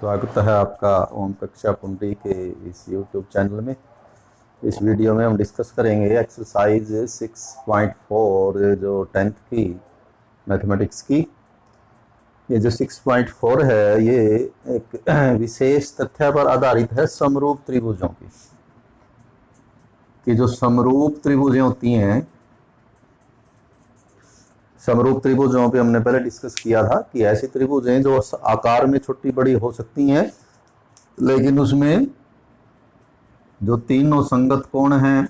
स्वागत है आपका ओम कक्षा कुंडी के इस YouTube चैनल में। इस वीडियो में हम डिस्कस करेंगे एक्सरसाइज 6.4 जो 10th की मैथमेटिक्स की। ये जो 6.4 है ये एक विशेष तथ्य पर आधारित है समरूप त्रिभुजों की कि जो समरूप त्रिभुजें होती हैं, समरूप त्रिभुजों पे हमने पहले डिस्कस किया था कि ऐसी त्रिभुजें जो आकार में छोटी बड़ी हो सकती हैं, लेकिन उसमें जो तीनों संगत कोण हैं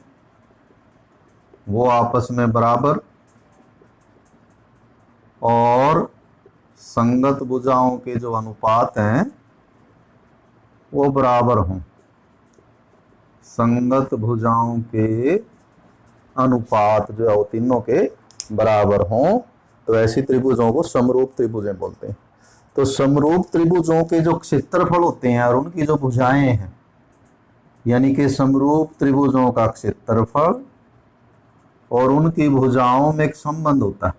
वो आपस में बराबर और संगत भुजाओं के जो अनुपात हैं वो बराबर हों। संगत भुजाओं के अनुपात जो है वो तीनों के बराबर हों तो ऐसी त्रिभुजों को समरूप त्रिभुजें बोलते हैं। तो समरूप त्रिभुजों के जो क्षेत्रफल होते हैं और उनकी जो भुजाएं हैं, यानी कि समरूप त्रिभुजों का क्षेत्रफल और उनकी भुजाओं में एक संबंध होता है।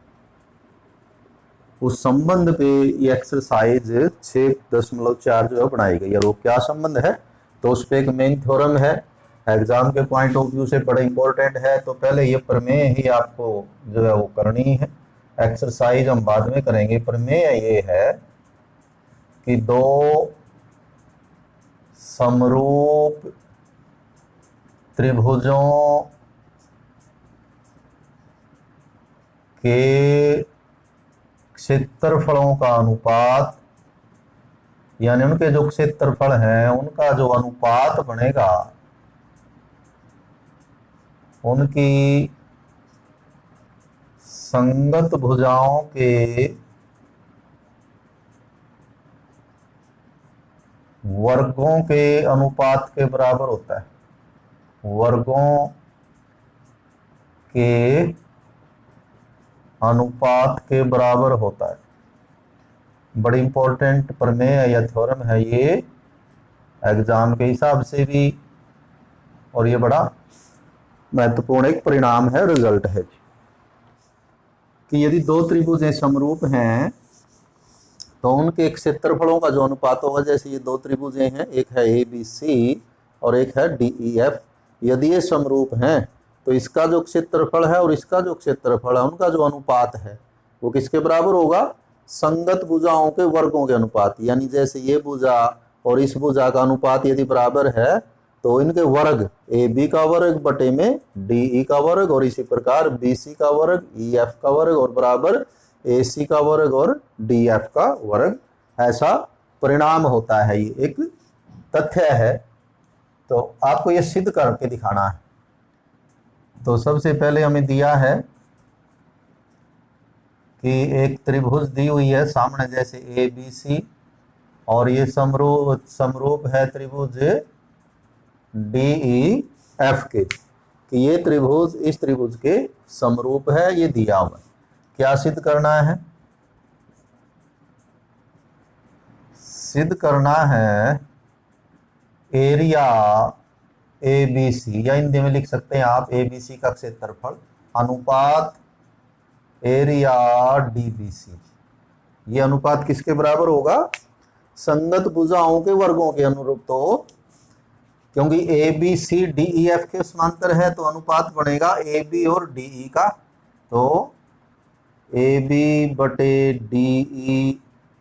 उस संबंध पे ये एक्सरसाइज 6.4 जो है बनाई गई है। वो क्या संबंध है तो उस पर एक मेन थ्योरम है, एग्जाम के पॉइंट ऑफ व्यू से बड़ा इंपॉर्टेंट है। तो पहले ये प्रमेय ही आपको जो है वो करनी है, एक्सरसाइज हम बाद में करेंगे। प्रमेय ये है कि दो समरूप त्रिभुजों के क्षेत्रफलों का अनुपात, यानी उनके जो क्षेत्रफल हैं उनका जो अनुपात बनेगा, उनकी संगत भुजाओं के वर्गों के अनुपात के बराबर होता है। वर्गों के अनुपात के बराबर होता है। बड़ी इंपॉर्टेंट प्रमेय या थ्योरम है ये एग्जाम के हिसाब से भी, और ये बड़ा महत्वपूर्ण एक परिणाम है, रिजल्ट है कि यदि दो त्रिभुजें समरूप हैं तो उनके क्षेत्रफलों का जो अनुपात होगा, जैसे ये दो त्रिभुजें हैं, एक है ABC और एक है DEF। यदि ये समरूप हैं तो इसका जो क्षेत्रफल है और इसका जो क्षेत्रफल है उनका जो अनुपात है वो किसके बराबर होगा? संगत भुजाओं के वर्गों के अनुपात। यानी जैसे ये भुजा और इस भुजा का अनुपात यदि बराबर है तो इनके वर्ग AB का वर्ग बटे में DE का वर्ग, और इसी प्रकार BC का वर्ग EF का वर्ग और बराबर AC का वर्ग और DF का वर्ग। ऐसा परिणाम होता है, ये एक तथ्य है। तो आपको ये सिद्ध करके दिखाना है। तो सबसे पहले हमें दिया है कि एक त्रिभुज दी हुई है सामने, जैसे ABC, और ये समरूप है त्रिभुज DEF के, कि ये त्रिभुज इस त्रिभुज के समरूप है। ये दिया हुआ है, क्या सिद्ध करना है? सिद्ध करना है एरिया ABC, या हिंदी में लिख सकते हैं आप ABC का क्षेत्रफल अनुपात एरिया DBC। ये अनुपात किसके बराबर होगा? संगत भुजाओं के वर्गों के अनुरूप। तो क्योंकि ABC DEF के समांतर है तो अनुपात बनेगा AB और DE का। तो AB बटे DE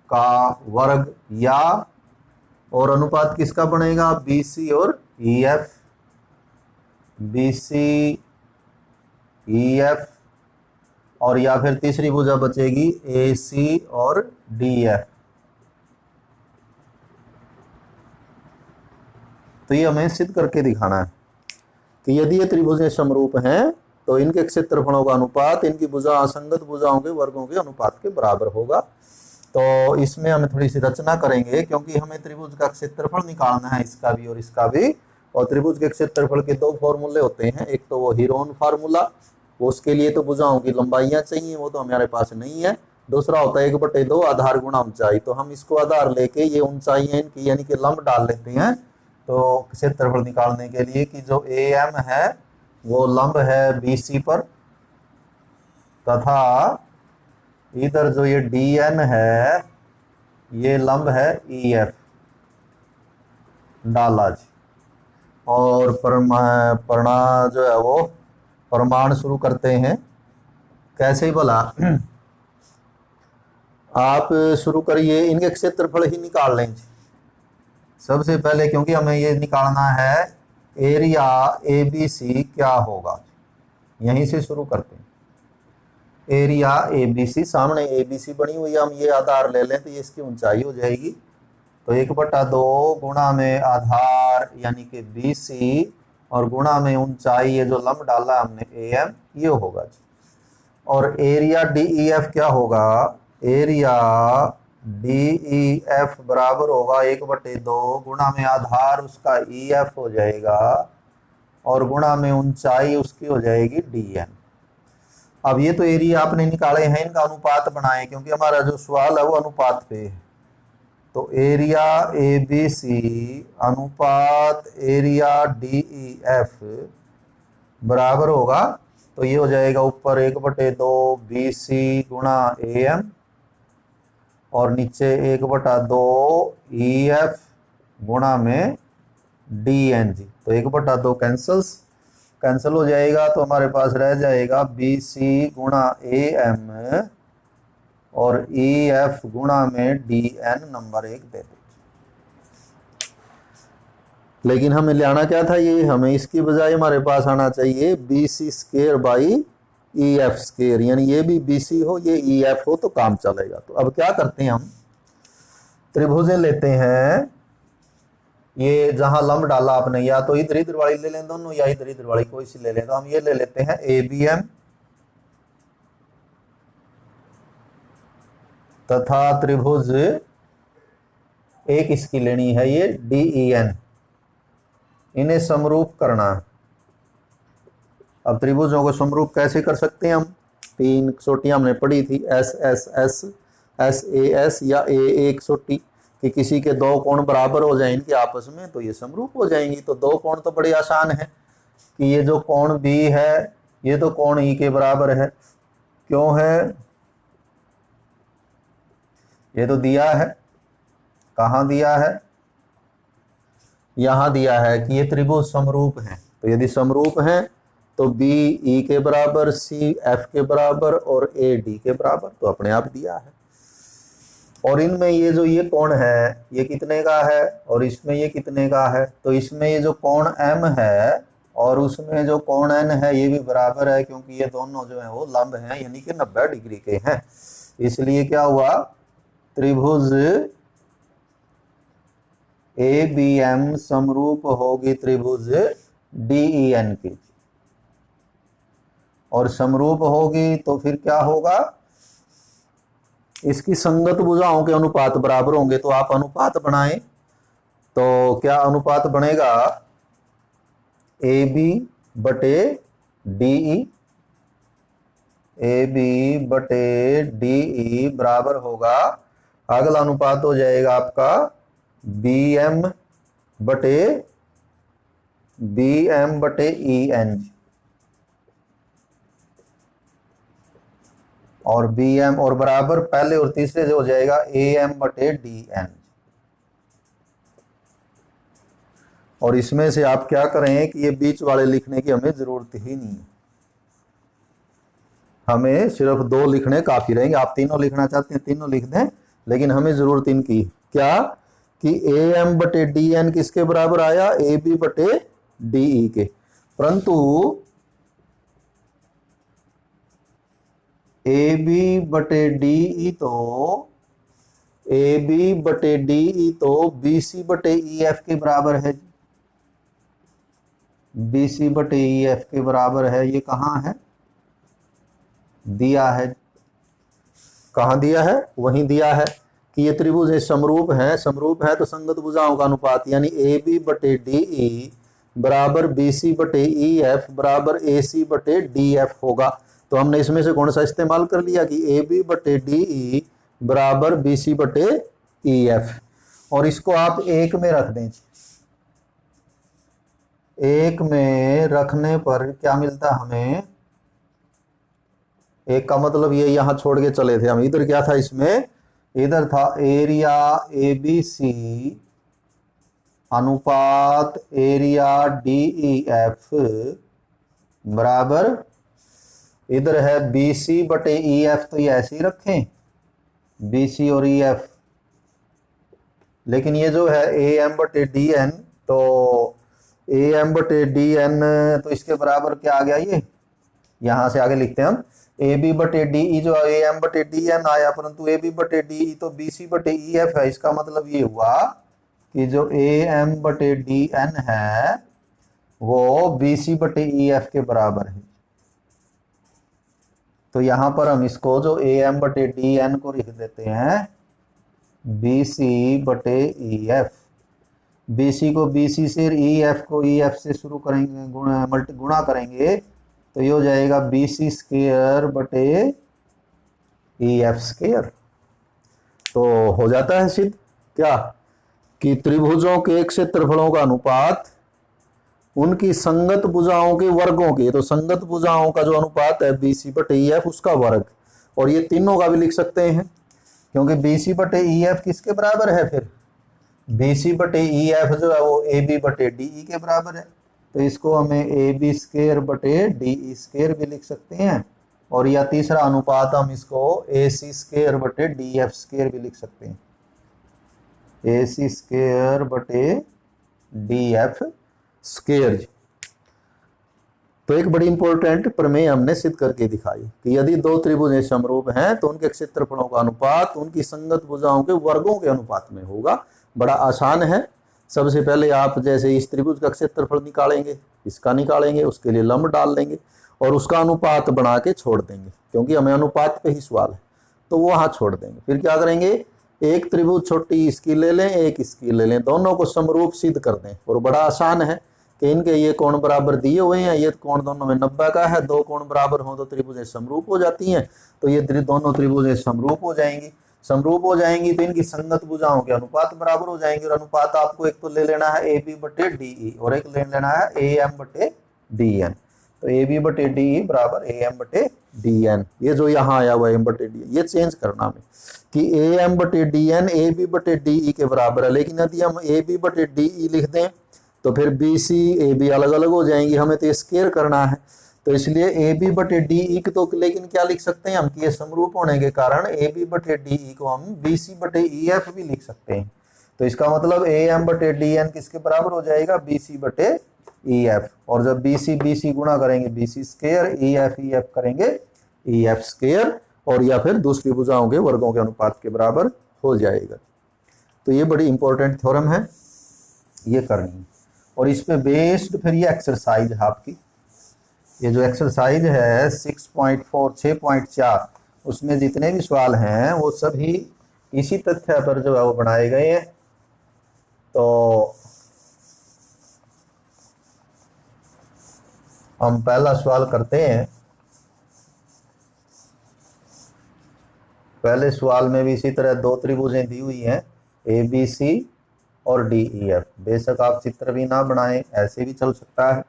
का वर्ग, या और अनुपात किसका बनेगा? BC और EF। BC EF, और या फिर तीसरी भुजा बचेगी AC और DF। तो ये हमें सिद्ध करके दिखाना है कि यदि ये त्रिभुजें समरूप हैं तो इनके क्षेत्रफलों का अनुपात इनकी भुजा असंगत भुजाओं के वर्गों के अनुपात के बराबर होगा। तो इसमें हमें थोड़ी सी रचना करेंगे, क्योंकि हमें त्रिभुज का क्षेत्रफल निकालना है, इसका भी और इसका भी। और त्रिभुज के क्षेत्रफल के दो फॉर्मूले होते हैं, एक तो वो हीरोन फार्मूला, उसके लिए तो भुजाओं की लंबाइयां चाहिए, वो तो हमारे पास नहीं है। दूसरा होता है 1/2 आधार गुणा ऊंचाई। तो हम इसको आधार लेके ये ऊंचाई इनकी यानी कि लंब डाल लेते हैं तो क्षेत्रफल निकालने के लिए, कि जो AM है वो लंब है BC पर, तथा इधर जो ये DN है ये लंब है EF। डाला जी। और परणा जो है वो प्रमाण शुरू करते हैं। कैसे ही बोला, आप शुरू करिए, इनके क्षेत्रफल ही निकाल लें जी सबसे पहले, क्योंकि हमें ये निकालना है एरिया ABC क्या होगा। यहीं से शुरू करते हैं। एरिया ABC, सामने ABC बनी हुई है, हम ये आधार ले लें तो ये इसकी ऊंचाई हो जाएगी। तो 1/2 गुणा में आधार यानी कि BC और गुणा में ऊंचाई, ये जो लंब डाला हमने AM, ये होगा जी। और एरिया DEF क्या होगा, एरिया DEF बराबर होगा 1/2 गुणा में आधार उसका EF हो जाएगा और गुणा में ऊंचाई उसकी हो जाएगी DN। अब ये तो एरिया आपने निकाले हैं, इनका अनुपात बनाएं, क्योंकि हमारा जो सवाल है वो अनुपात पे है। तो एरिया ABC अनुपात एरिया DEF बराबर होगा, तो ये हो जाएगा ऊपर 1/2 BC गुणा AM और नीचे 1/2 EF गुणा में DN जी। तो 1/2 कैंसल हो जाएगा, तो हमारे पास रह जाएगा BC गुणा AM और EF गुणा में DN नंबर 1 दे दो। लेकिन हमें लेना क्या था, ये हमें इसकी बजाय हमारे पास आना चाहिए BC² बाई EF², यानी ये भी BC हो ये EF हो तो काम चलेगा। तो अब क्या करते हैं, हम त्रिभुजें लेते हैं। ये जहां लंब डाला आपने, या तो इधर वाली ले लें दोनों, या इधर वाली कोई सी ले लें। तो हम ये ले लेते हैं ABM तथा त्रिभुज एक इसकी लेनी है ये DEN, इन्हें समरूप करना। अब त्रिभुजों को समरूप कैसे कर सकते हैं हम, 3 चोटियां हमने पढ़ी थी, SSS, SAS या AA चोटी, कि किसी के 2 कोण बराबर हो जाए इनके आपस में तो ये समरूप हो जाएंगी। तो 2 कोण तो बड़े आसान है कि ये जो कोण B है ये तो कोण E के बराबर है। क्यों है, ये तो दिया है, कहाँ दिया है, यहां दिया है कि ये त्रिभुज समरूप हैं। तो यदि समरूप हैं तो B E के बराबर, C F के बराबर और A D के बराबर, तो अपने आप दिया है। और इनमें ये जो ये कोण है ये कितने का है और इसमें ये कितने का है, तो इसमें ये जो कोण M है और उसमें जो कोण N है ये भी बराबर है, क्योंकि ये दोनों जो है वो लंब हैं, यानी कि 90 डिग्री के हैं। इसलिए क्या हुआ, त्रिभुज ABM समरूप होगी त्रिभुज DEN की, और समरूप होगी तो फिर क्या होगा, इसकी संगत भुजाओं के अनुपात बराबर होंगे। तो आप अनुपात बनाएं, तो क्या अनुपात बनेगा, AB बटे DE, AB बटे DE बराबर होगा, अगला अनुपात हो जाएगा आपका BM बटे EN, और BM और बराबर पहले और तीसरे से हो जाएगा AM बटे DN। और इसमें से आप क्या करें कि ये बीच वाले लिखने की हमें जरूरत ही नहीं है, हमें सिर्फ 2 लिखने काफी रहेंगे। आप तीनों लिखना चाहते हैं तीनों लिख दें, लेकिन हमें जरूरत इनकी क्या कि AM बटे DN किसके बराबर आया, AB बटे DE के। परंतु AB बटे DE तो BC बटे EF के बराबर है। BC बटे EF के बराबर है, ये कहाँ है, दिया है, कहाँ दिया है, वहीं दिया है कि ये त्रिभुज समरूप है। समरूप है तो संगत भुजाओं का अनुपात यानी AB बटे DE बराबर BC बटे EF बराबर AC बटे DF होगा। तो हमने इसमें से कौन सा इस्तेमाल कर लिया कि AB बटे DE बराबर BC बटे EF, और इसको आप 1 में रख दें। 1 में रखने पर क्या मिलता हमें, 1 का मतलब ये यहां छोड़ के चले थे हम, इधर क्या था, इसमें इधर था एरिया ABC अनुपात एरिया DEF बराबर, इधर है BC बटे EF, तो ये ऐसे ही रखें BC और EF, लेकिन ये जो है AM बटे DN, तो AM बटे DN तो इसके बराबर क्या आ गया, ये यहां से आगे लिखते हैं हम AB बटे DE, जो AM बटे DN आया, परंतु AB बटे DE तो BC बटे EF है। इसका मतलब ये हुआ कि जो AM बटे DN है वो BC बटे EF के बराबर है। तो यहां पर हम इसको जो AM बटे DN को लिख देते हैं BC बटे EF, BC को BC से, EF को EF से शुरू करेंगे, गुणा करेंगे, तो ये हो जाएगा BC स्क्वायर बटे EF स्क्वायर। तो हो जाता है सिद्ध क्या कि त्रिभुजों के क्षेत्रफलों का अनुपात उनकी संगत भुजाओं के वर्गों के, तो संगत भुजाओं का जो अनुपात है BC बटे EF उसका वर्ग, और ये तीनों का भी लिख सकते हैं क्योंकि BC बटे EF किसके बराबर है, फिर BC बटे EF जो है वो AB बटे DE के बराबर है। तो इसको हमें AB स्क्वायर बटे DE स्क्वायर भी लिख सकते हैं, और या तीसरा अनुपात हम इसको AC स्क्वायर बटे DF स्क्वायर भी लिख सकते हैं, AC स्क्वायर बटे DF स्क्वायर। तो एक बड़ी इंपॉर्टेंट प्रमेय हमने सिद्ध करके दिखाई कि यदि दो त्रिभुज समरूप हैं तो उनके क्षेत्रफलों का अनुपात उनकी संगत भुजाओं के वर्गों के अनुपात में होगा। बड़ा आसान है। सबसे पहले आप जैसे इस त्रिभुज का क्षेत्रफल निकालेंगे, इसका निकालेंगे, उसके लिए लंब डाल लेंगे और उसका अनुपात बना के छोड़ देंगे, क्योंकि हमें अनुपात पे ही सवाल है, तो वो वहां छोड़ देंगे। फिर क्या करेंगे, एक त्रिभुज छोटी इसकी ले लें, एक इसकी ले लें, दोनों को समरूप सिद्ध कर दें। और बड़ा आसान है कि इनके ये कोण बराबर दिए हुए हैं, ये कोण दोनों में 90 का है, दो कोण बराबर हो तो त्रिभुजें समरूप हो जाती हैं। तो ये दोनों त्रिभुजें समरूप हो जाएंगी। समरूप हो जाएंगी तो इनकी संगत भुजाओं के अनुपात बराबर हो जाएंगे। और अनुपात आपको एक तो ले लेना है AB बटे DE और एक ले लेना है AM बटे DN। तो AB बटे DE बराबर AM बटे DN। ये जो यहाँ आया हुआ AM बटे DN, ये चेंज करना हमें कि AM बटे DN AB बटे DE के बराबर है। लेकिन यदि हम AB बटे DE लिख दें तो फिर BC AB अलग अलग हो जाएंगी, हमें तो स्क्वायर करना है। तो इसलिए AB बटे DE तो लेकिन क्या लिख सकते हैं हम कि ये समरूप होने के कारण AB बटे DE को हम BC बटे EF भी लिख सकते हैं। तो इसका मतलब AM बटे DN किसके बराबर हो जाएगा, BC बटे EF। और जब BC BC गुणा करेंगे BC स्क्वायर, EF EF करेंगे EF स्क्वायर, और या फिर दूसरी भुजाओं के वर्गों के अनुपात के बराबर हो जाएगा। तो ये बड़ी इंपॉर्टेंट थ्योरम है, ये करनी है। और इस पे बेस्ड फिर ये एक्सरसाइज है आपकी, ये जो एक्सरसाइज है 6.4 6.4 उसमें जितने भी सवाल हैं वो सभी इसी तथ्य पर जो है वो बनाए गए हैं। तो हम पहला सवाल करते हैं। पहले सवाल में भी इसी तरह दो त्रिभुजें दी हुई हैं ABC और DEF। बेशक आप चित्र भी ना बनाएं, ऐसे भी चल सकता है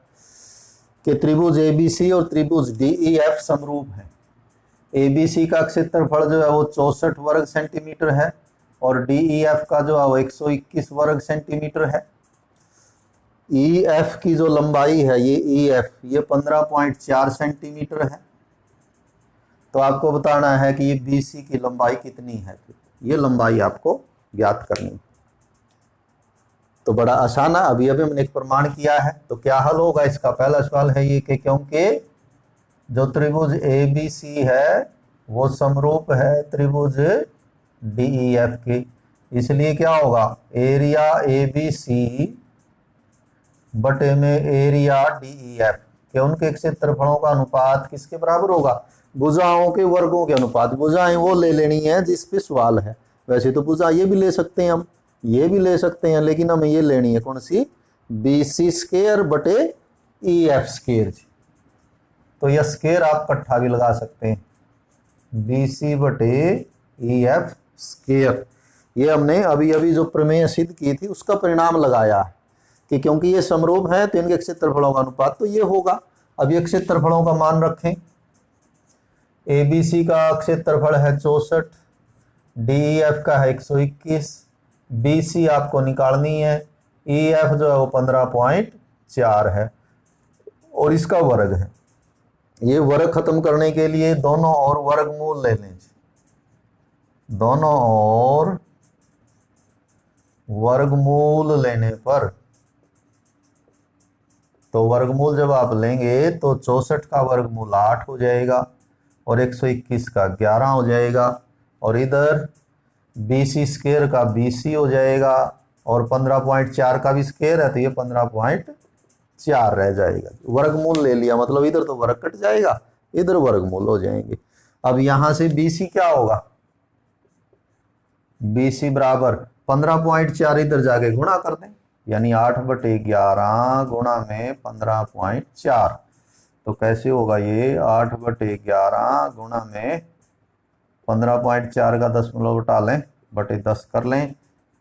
कि त्रिभुज ABC और त्रिभुज DEF समरूप है। ABC का क्षेत्रफल जो है वो 64 वर्ग सेंटीमीटर है और DEF का जो है वो 121 वर्ग सेंटीमीटर है। EF की जो लंबाई है ये EF ये 15.4 सेंटीमीटर है। तो आपको बताना है कि ये BC की लंबाई कितनी है, ये लंबाई आपको ज्ञात करनी है। तो बड़ा आसान है, अभी हमने एक प्रमाण किया है। तो क्या हल होगा इसका, पहला सवाल है ये कि क्योंकि जो त्रिभुज ABC है वो समरूप है त्रिभुज DEF की, इसलिए क्या होगा, एरिया ABC बटे में एरिया DEF के उनके क्षेत्रफलों का अनुपात किसके बराबर होगा, भुजाओं के वर्गों के अनुपात। भुजाएं वो ले लेनी है जिस पे सवाल है। वैसे तो भुजा ये भी ले सकते हैं हम, ये भी ले सकते हैं, लेकिन हमें ये लेनी है कौन सी, BC स्क्वायर बटे EF स्क्वायर। तो यह स्क्वायर आप इकट्ठा भी लगा सकते हैं, BC बटे EF स्क्वायर। ये हमने अभी अभी जो प्रमेय सिद्ध की थी उसका परिणाम लगाया है कि क्योंकि ये समरूप है तो इनके क्षेत्रफलों का अनुपात तो ये होगा। अब ये क्षेत्रफलों का मान रखें, ABC का क्षेत्रफल है 64, DEF का है 121, BC आपको निकालनी है EF जो है वो 15.4 है और इसका वर्ग है। ये वर्ग खत्म करने के लिए दोनों और वर्गमूल ले लें, दोनों और वर्गमूल लेने पर, तो वर्गमूल जब आप लेंगे तो 64 का वर्गमूल 8 हो जाएगा और 121 का 11 हो जाएगा और इधर BC स्क्वायर का BC हो जाएगा और 15.4 का भी स्क्वायर है तो ये 15.4 रह जाएगा। वर्गमूल ले लिया मतलब इधर तो वर्ग कट जाएगा, इधर वर्गमूल हो जाएंगे। अब यहां से BC क्या होगा, BC बराबर 15.4 इधर जाके गुणा कर दें, यानी 8/11 गुणा में 15.4, तो कैसे होगा ये 8/11 गुणा में 15.4 का दशमलव उठा लें बटे 10 कर लें,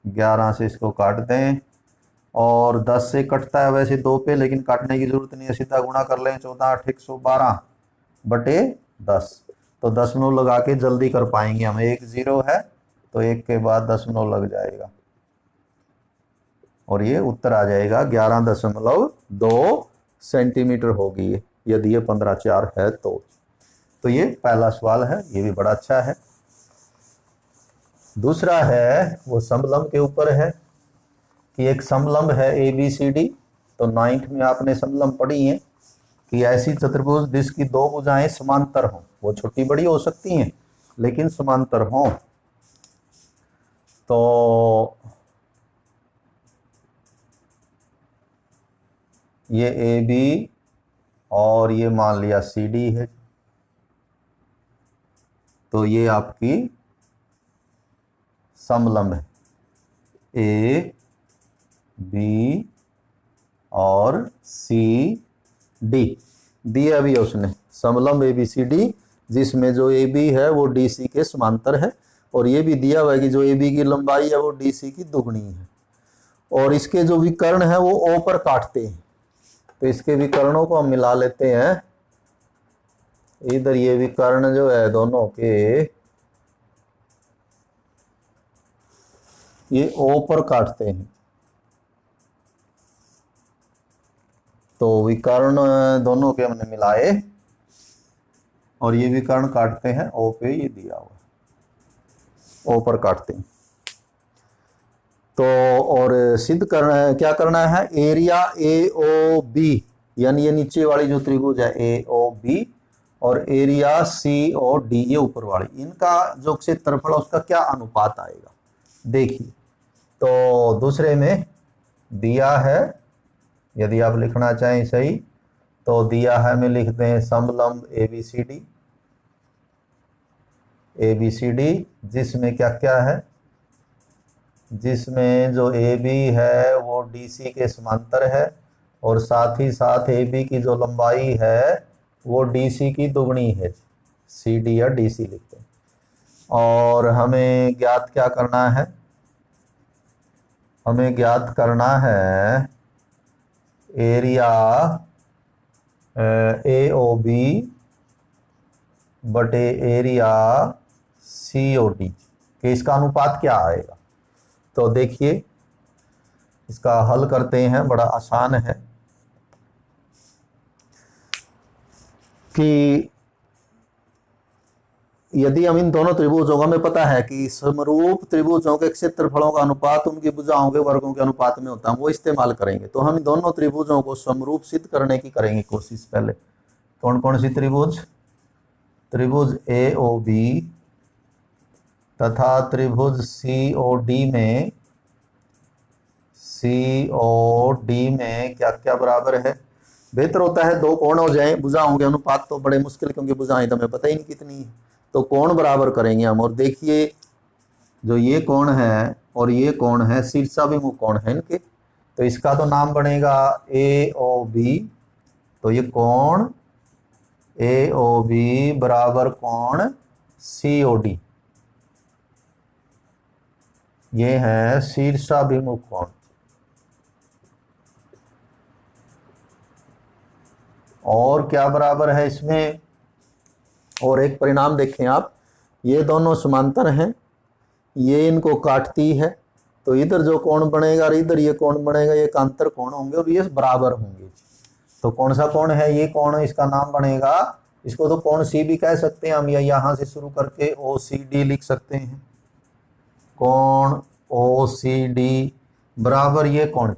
11 से इसको काट दें और 10 से कटता है वैसे 2 पे, लेकिन काटने की जरूरत नहीं है, सीधा गुणा कर लें। 14 8 112 बटे 10, तो दशमलव लगा के जल्दी कर पाएंगे हम। 1 0 है तो 1 के बाद दशमलव लग जाएगा और ये उत्तर आ जाएगा 11.2 सेंटीमीटर होगी यदि ये 15.4 है तो ये पहला सवाल है, ये भी बड़ा अच्छा है। दूसरा है वो समलंब के ऊपर है कि एक समलंब है ABCD। तो 9th में आपने समलंब पढ़ी है कि ऐसी चतुर्भुज जिसकी दो भुजाएं समांतर हों, वो छोटी बड़ी हो सकती हैं लेकिन समांतर हों। तो ये AB और ये मान लिया CD है, तो ये आपकी समलंब है AB और CD, दिया भी है उसने समलंब ABCD जिसमें जो AB है वो DC के समांतर है और ये भी दिया हुआ है कि जो AB की लंबाई है वो DC की दुगनी है और इसके जो विकर्ण है वो O पर काटते हैं। तो इसके विकर्णों को हम मिला लेते हैं, इधर ये विकर्ण जो है दोनों के ये O पर काटते हैं, तो विकर्ण दोनों के हमने मिलाए और ये विकर्ण काटते हैं O पे, ये दिया हुआ O पर काटते हैं। तो और सिद्ध करना है, क्या करना है, एरिया AOB यानी ये नीचे वाली जो त्रिभुज है AOB और एरिया COD ये ऊपर वाली, इनका जो क्षेत्रफल उसका क्या अनुपात आएगा देखिए। तो दूसरे में दिया है, यदि आप लिखना चाहें सही तो दिया है में लिख दें समलंब ABCD जिसमें क्या क्या है, जिसमें जो AB है वो DC के समांतर है और साथ ही साथ AB की जो लंबाई है वो DC की दुगनी है, CD या DC लिखते हैं। और हमें ज्ञात क्या करना है, हमें ज्ञात करना है एरिया AOB बटे एरिया COD कि इसका अनुपात क्या आएगा। तो देखिए इसका हल करते हैं, बड़ा आसान है कि यदि हम इन दोनों त्रिभुजों का, हमें पता है कि समरूप त्रिभुजों के क्षेत्रफलों का अनुपात उनकी भुजाओं के वर्गों के अनुपात में होता है, वो इस्तेमाल करेंगे। तो हम इन दोनों त्रिभुजों को समरूप सिद्ध करने की करेंगे कोशिश। पहले कौन कौन सी त्रिभुज, त्रिभुज AOB तथा त्रिभुज COD में क्या क्या बराबर है। बेहतर होता है दो कोण हो जाएं, भुजाओं के अनुपात तो बड़े मुश्किल, क्योंकि भुजाएं तो हमें पता ही नहीं कितनी है। तो कोण बराबर करेंगे हम, और देखिए जो ये कोण है और ये कोण है शीर्षाभिमुख कोण है इनके, तो इसका तो नाम बनेगा AOB। तो ये कोण AOB बराबर कोण COD, ये है शीर्षाभिमुख कोण। और क्या बराबर है इसमें, और एक परिणाम देखें आप, ये दोनों समांतर हैं, ये इनको काटती है तो इधर जो कोण बनेगा और इधर ये कोण बनेगा, ये कांतर कोण होंगे और ये बराबर होंगे। तो कौन सा कोण है ये कोण, इसका नाम बनेगा, इसको तो कोण सी भी कह सकते हैं हम, या यहां से शुरू करके ओ सी डी लिख सकते हैं। कोण ओ सी डी बराबर ये कोण,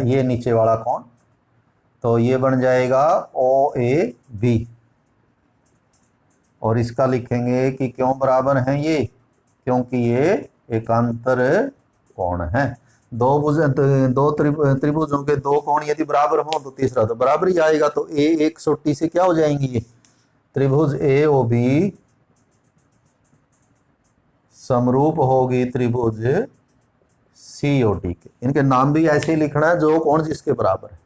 ये नीचे वाला कोण, तो ये बन जाएगा ओ ए बी। और इसका लिखेंगे कि क्यों बराबर हैं ये, क्योंकि ये एकांतर कोण है। दो त्रिभुजों के दो कोण यदि बराबर हो तो तीसरा तो बराबर ही आएगा। तो ए एक सोटी से क्या हो जाएंगी, ये त्रिभुज ए ओ बी समरूप होगी त्रिभुज सी ओ डी के। इनके नाम भी ऐसे ही लिखना है, जो कोण जिसके बराबर है।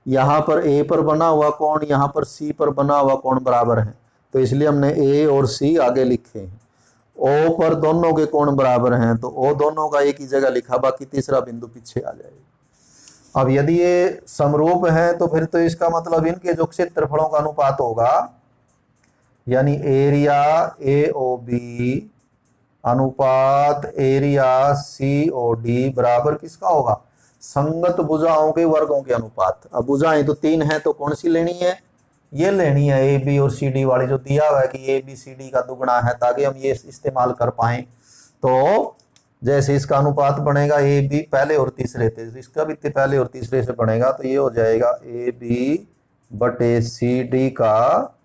यहाँ पर ए पर बना हुआ कोण, यहाँ पर सी पर बना हुआ कोण बराबर है, तो इसलिए हमने ए और सी आगे लिखे हैं। ओ पर दोनों के कोण बराबर हैं, तो ओ दोनों का एक ही जगह लिखा, बाकी तीसरा बिंदु पीछे आ जाएगा। अब यदि ये समरूप है तो फिर तो इसका मतलब इनके जो क्षेत्रफलों का अनुपात होगा, यानी एरिया ए ओ बी अनुपात एरिया सी ओ डी बराबर किसका होगा, संगत भुजाओं के वर्गों के अनुपात। अब भुजाएं तो तीन है, तो कौन सी लेनी है, ये लेनी है ए बी और सी डी वाली, जो दिया हुआ है कि ए बी सी डी का दुगुना है, ताकि हम ये इस्तेमाल कर पाए। तो जैसे इसका अनुपात बनेगा ए बी पहले और तीसरे थे, इसका भी पहले और तीसरे से बनेगा, तो ये हो जाएगा ए बी बटे सी डी का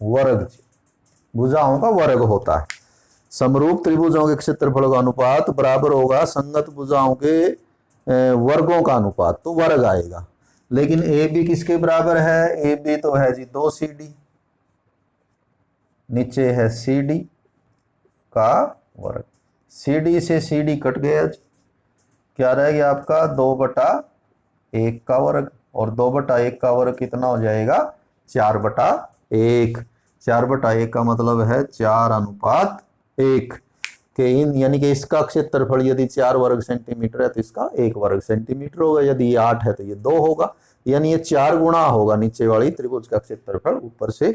वर्ग, भुजाओं का वर्ग होता है। समरूप त्रिभुजों के क्षेत्रफल का अनुपात बराबर होगा संगत भुजाओं के वर्गों का अनुपात, तो वर्ग आएगा। लेकिन ए बी किसके बराबर है, ए बी तो है जी 2 सी डी, नीचे है सी डी का वर्ग। सी डी से सी डी कट गया, क्या रह गया आपका 2/1 का वर्ग, और 2/1 का वर्ग कितना हो जाएगा 4/1। 4/1 का मतलब है 4:1 के इन, यानी कि इसका क्षेत्रफल यदि 4 वर्ग सेंटीमीटर है तो इसका 1 वर्ग सेंटीमीटर होगा, यदि ये 8 है तो ये 2 होगा, यानी ये 4 गुना होगा नीचे वाली त्रिभुज का क्षेत्रफल ऊपर से।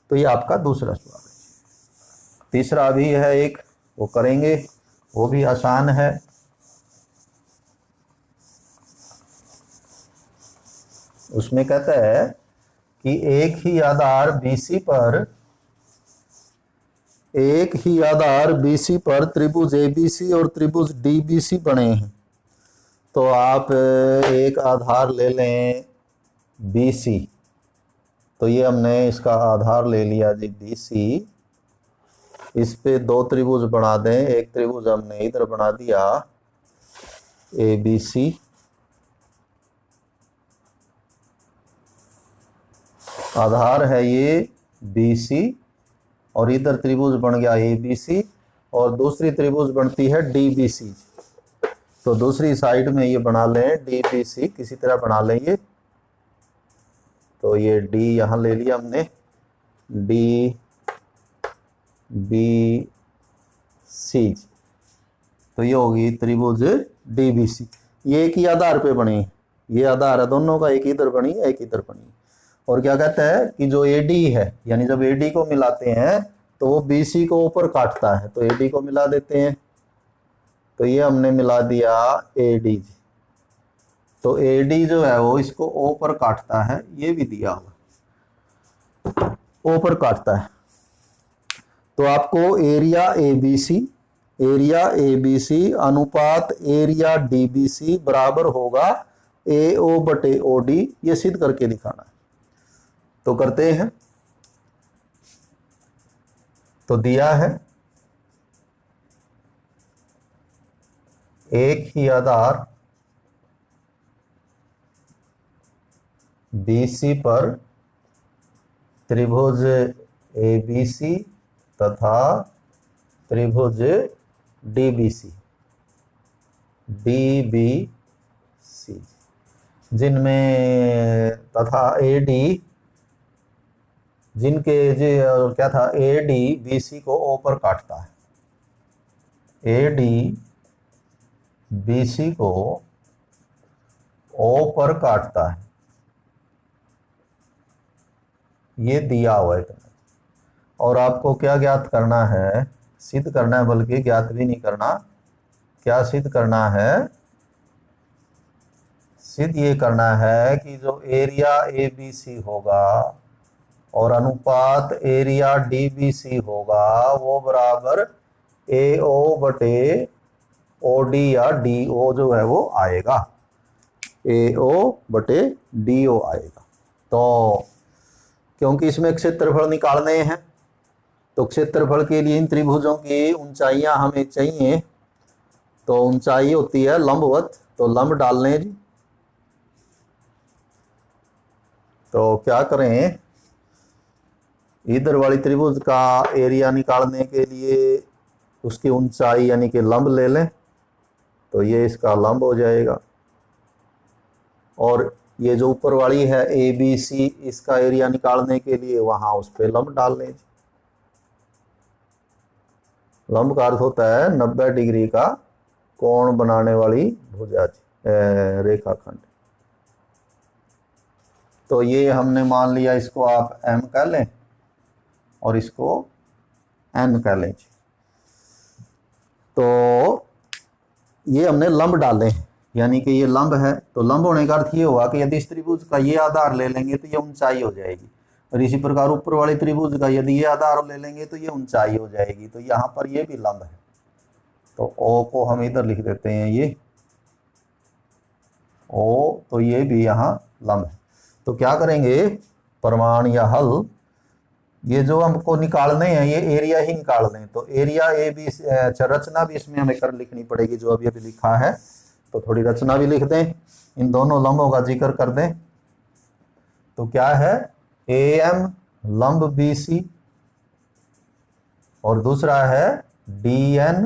तो ये आपका दूसरा सवाल है। तीसरा भी है एक, वो करेंगे, वो भी आसान है। उसमें कहता है कि एक ही आधार BC पर त्रिभुज ABC और त्रिभुज DBC बने हैं। तो आप एक आधार ले लें BC, तो ये हमने इसका आधार ले लिया जी BC, इस पे 2 त्रिभुज बना दें। एक त्रिभुज हमने इधर बना दिया ABC, आधार है ये BC, और इधर त्रिभुज बन गया ABC, और दूसरी त्रिभुज बनती है DBC। तो दूसरी साइड में ये बना लें DBC, किसी तरह बना लें ये। तो ये D यहाँ ले लिया हमने, DBC, तो ये होगी त्रिभुज DBC। ये एक ही आधार पे बनी, ये आधार है दोनों का, एक इधर बनी एक इधर बनी। और क्या कहता है कि जो AD है, यानी जब AD को मिलाते हैं तो वो BC को ऊपर काटता है, तो AD को मिला देते हैं। तो ये हमने मिला दिया AD, तो AD जो है वो इसको ऊपर काटता है, ये भी दिया हुआ ऊपर काटता है। तो आपको एरिया ABC अनुपात एरिया DBC बराबर होगा AO बटे OD, ये सिद्ध करके दिखाना है। तो करते हैं। तो दिया है एक ही आधार BC पर त्रिभुज ABC तथा त्रिभुज DBC जिनमें तथा AD, जिनके क्या था AD BC को ऊपर काटता है, AD BC को ऊपर काटता है, ये दिया हुआ है इतना। और आपको क्या ज्ञात करना है, सिद्ध करना है, बल्कि ज्ञात भी नहीं करना, क्या सिद्ध करना है? सिद्ध ये करना है कि जो एरिया ABC होगा और अनुपात एरिया DBC होगा वो बराबर AO बटे OD या DO जो है वो आएगा, AO बटे DO आएगा। तो क्योंकि इसमें क्षेत्रफल निकालने हैं तो क्षेत्रफल के लिए इन त्रिभुजों की ऊंचाइयां हमें चाहिए, तो ऊंचाई होती है लंबवत, तो लंब डाल लें जी। तो क्या करें, इधर वाली त्रिभुज का एरिया निकालने के लिए उसकी ऊंचाई यानी कि लंब ले लें, तो ये इसका लंब हो जाएगा। और ये जो ऊपर वाली है ABC, इसका एरिया निकालने के लिए वहां उस पर लंब डाल लें। लंब का अर्थ होता है 90 डिग्री का कोण बनाने वाली भुजा रेखाखंड। तो ये हमने मान लिया, इसको आप M कह लें और इसको N कह लें। तो ये हमने लंब डाले, यानी कि ये लंब है, तो लंब होने का अर्थ ये हुआ कि यदि इस त्रिभुज का ये आधार ले लेंगे तो ये ऊंचाई हो जाएगी, और इसी प्रकार ऊपर वाले त्रिभुज का यदि ये आधार ले लेंगे तो ये ऊंचाई हो जाएगी। तो यहाँ पर ये भी लंब है, तो O को हम इधर लिख देते हैं, ये O, तो ये भी यहाँ लंब है। तो क्या करेंगे, प्रमाण या हल, ये जो हमको निकालने हैं ये एरिया ही निकालने हैं, तो एरिया AB, रचना भी इसमें हमें कर लिखनी पड़ेगी जो अभी अभी लिखा है, तो थोड़ी रचना भी लिख दें, इन दोनों लंबों का जिक्र कर दें। तो क्या है, AM लंब BC और दूसरा है DN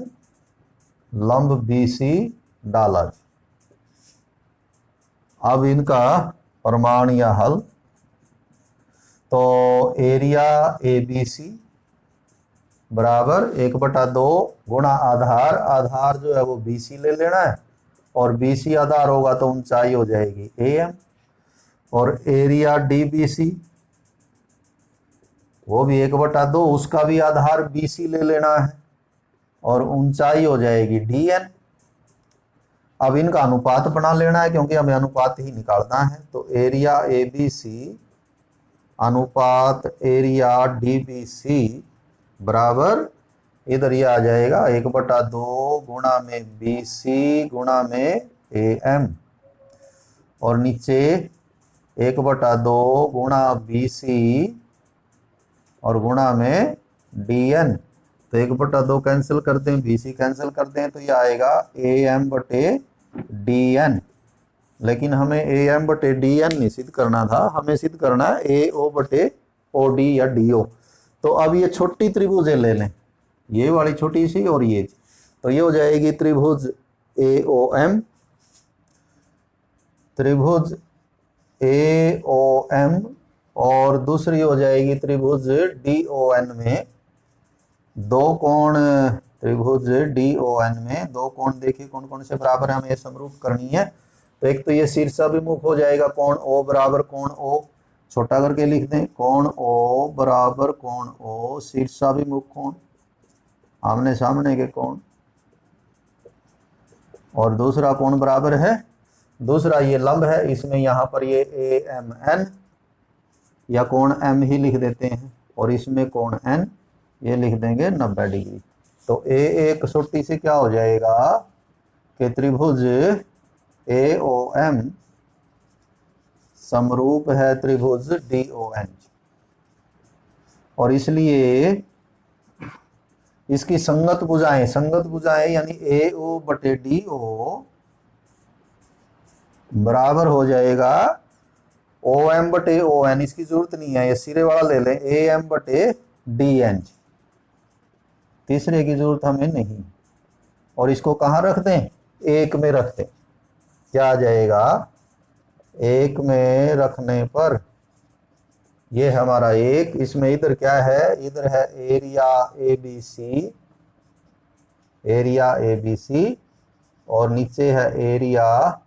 लंब BC डाला। अब इनका प्रमाण या हल, तो एरिया ABC बराबर 1/2 गुणा आधार, आधार जो है वो BC ले लेना है, और BC आधार होगा तो ऊंचाई हो जाएगी AM, और एरिया DBC वो भी 1/2, उसका भी आधार BC ले लेना है और ऊंचाई हो जाएगी DN। अब इनका अनुपात बना लेना है क्योंकि हमें अनुपात ही निकालना है, तो एरिया ABC अनुपात एरिया DBC बराबर, इधर ये आ जाएगा 1/2 गुणा में BC गुणा में AM, और नीचे 1/2 गुणा BC और गुणा में DN। तो 1/2 कैंसिल करते हैं, BC कैंसिल करते हैं, तो ये आएगा AM बटे DN। लेकिन हमें AM बटे DN नहीं सिद्ध करना था, हमें सिद्ध करना है AO बटे OD या DO। तो अब ये छोटी त्रिभुजें ले लें, ये वाली छोटी सी और ये, तो ये हो जाएगी त्रिभुज AOM, त्रिभुज AOM, और दूसरी हो जाएगी त्रिभुज DON में दो कोण, त्रिभुज DON में दो कोण देखिए कौन कौन से बराबर है, हमें समरूप करनी है। तो एक तो ये शीर्षाभिमुख हो जाएगा कोण O बराबर कोण O, छोटा करके लिख दें, कोण O बराबर कोण O शीर्षाभिमुख कोण, आमने सामने के कोण। और दूसरा कोण बराबर है, दूसरा ये लंब है, इसमें यहाँ पर ये AMN या कोण M ही लिख देते हैं, और इसमें कोण N ये लिख देंगे 90 डिग्री। तो A कसौटी से क्या हो जाएगा कि त्रिभुज AOM समरूप है त्रिभुज DON, और इसलिए इसकी संगत भुजाएं यानी AO बटे DO बराबर हो जाएगा OM बटे ON। इसकी जरूरत नहीं है, ये सिरे वाला ले लें, AM बटे DN, तीसरे की जरूरत हमें नहीं। और इसको कहाँ रख दें, एक में रख दें, क्या आ जाएगा, एक में रखने पर ये हमारा एक, इसमें इधर क्या है, इधर है एरिया ABC और नीचे है एरिया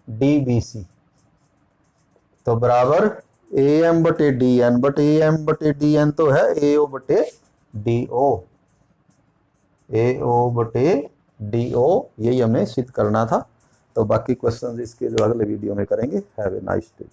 DBC, तो बराबर AM बटे DN, बट AM बटे DN तो है AO बटे DO, AO बटे DO, यही हमें सिद्ध करना था। तो बाकी क्वेश्चन इसके जो अगले वीडियो में करेंगे। Have a nice day.